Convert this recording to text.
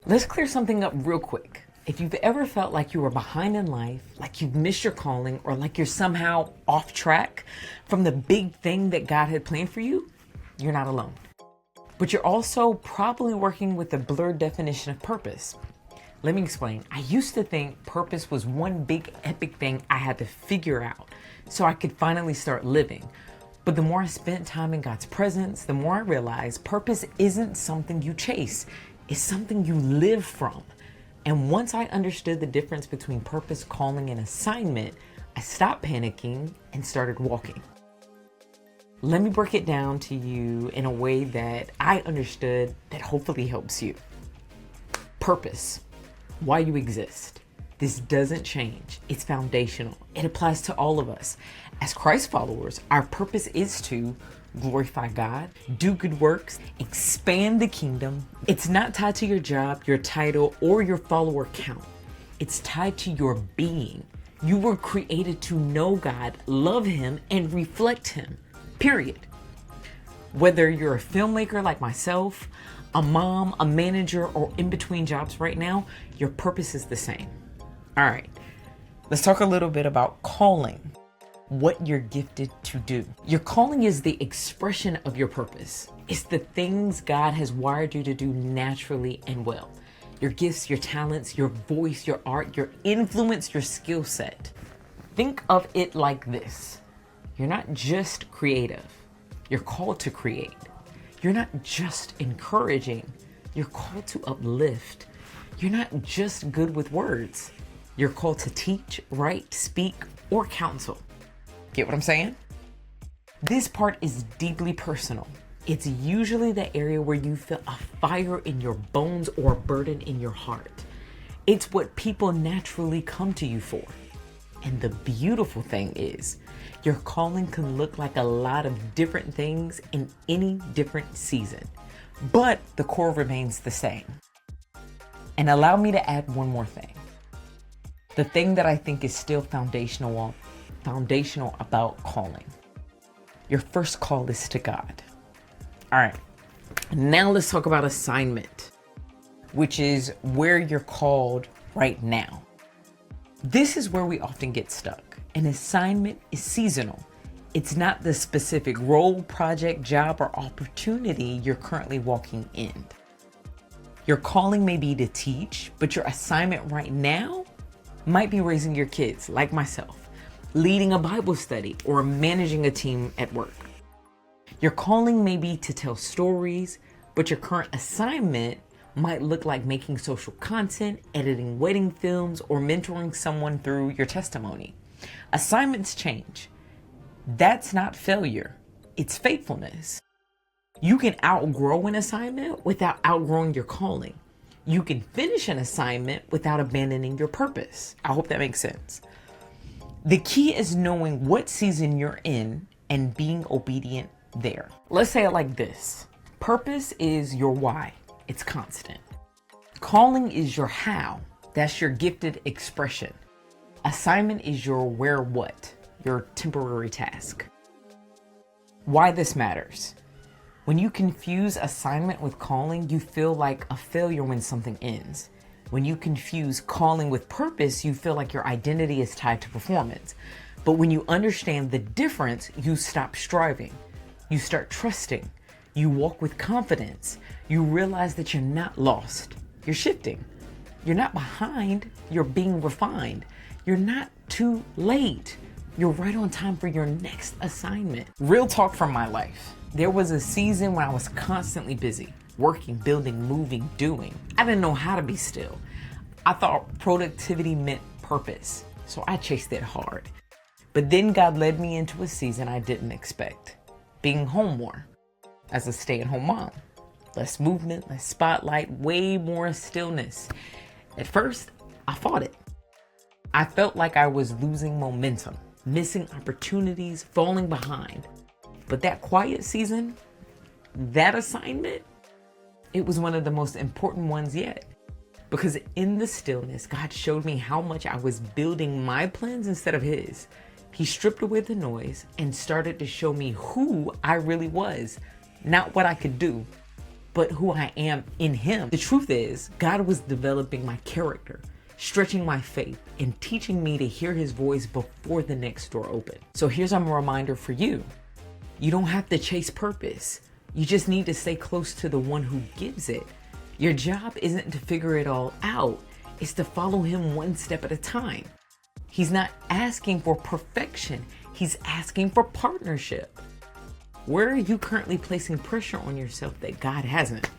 Let's clear something up real quick. If you've ever felt like you were behind in life, like you've missed your calling, or like you're somehow off track from the big thing that God had planned for you, you're not alone. But you're also probably working with a blurred definition of purpose. Let me explain. I used to think purpose was one big epic thing I had to figure out so I could finally start living. But the more I spent time in God's presence, the more I realized purpose isn't something you chase. It's something you live from. And once I understood the difference between purpose, calling, and assignment, I stopped panicking and started walking. Let me break it down to you in a way that I understood that hopefully helps you. Purpose, why you exist. This doesn't change. It's foundational. It applies to all of us. As Christ followers, our purpose is to glorify God, do good works, expand the kingdom. It's not tied to your job, your title, or your follower count. It's tied to your being. You were created to know God, love Him, and reflect Him, period. Whether you're a filmmaker like myself, a mom, a manager, or in between jobs right now, your purpose is the same. All right, let's talk a little bit about calling. What you're gifted to do. Your calling is the expression of your purpose. It's the things God has wired you to do naturally and well. Your gifts, your talents, your voice, your art, your influence, your skill set. Think of it like this. You're not just creative. You're called to create. You're not just encouraging. You're called to uplift. You're not just good with words. You're called to teach, write, speak, or counsel. Get what I'm saying? This part is deeply personal. It's usually the area where you feel a fire in your bones or a burden in your heart. It's what people naturally come to you for. And the beautiful thing is, your calling can look like a lot of different things in any different season, but the core remains the same. And allow me to add one more thing. The thing that I think is still foundational about calling. Your first call is to God. All right, now let's talk about assignment, which is where you're called right now. This is where we often get stuck. An assignment is seasonal. It's not the specific role, project, job, or opportunity you're currently walking in. Your calling may be to teach, but your assignment right now might be raising your kids, like myself, leading a Bible study, or managing a team at work. Your calling may be to tell stories, but your current assignment might look like making social content, editing wedding films, or mentoring someone through your testimony. Assignments change. That's not failure. It's faithfulness. You can outgrow an assignment without outgrowing your calling. You can finish an assignment without abandoning your purpose. I hope that makes sense. The key is knowing what season you're in and being obedient there. Let's say it like this. Purpose is your why. It's constant. Calling is your how. That's your gifted expression. Assignment is your where what, your temporary task. Why this matters. When you confuse assignment with calling, you feel like a failure when something ends. When you confuse calling with purpose, you feel like your identity is tied to performance. But when you understand the difference, you stop striving. You start trusting. You walk with confidence. You realize that you're not lost. You're shifting. You're not behind. You're being refined. You're not too late. You're right on time for your next assignment. Real talk from my life. There was a season when I was constantly busy. Working, building, moving, doing. I didn't know how to be still. I thought productivity meant purpose, so I chased it hard. But then God led me into a season I didn't expect. Being home more as a stay-at-home mom. Less movement, less spotlight, way more stillness. At first, I fought it. I felt like I was losing momentum, missing opportunities, falling behind. But that quiet season, that assignment, it was one of the most important ones yet. Because in the stillness, God showed me how much I was building my plans instead of His. He stripped away the noise and started to show me who I really was. Not what I could do, but who I am in Him. The truth is, God was developing my character, stretching my faith, and teaching me to hear His voice before the next door opened. So here's a reminder for you. You don't have to chase purpose. You just need to stay close to the one who gives it. Your job isn't to figure it all out. It's to follow Him one step at a time. He's not asking for perfection. He's asking for partnership. Where are you currently placing pressure on yourself that God hasn't?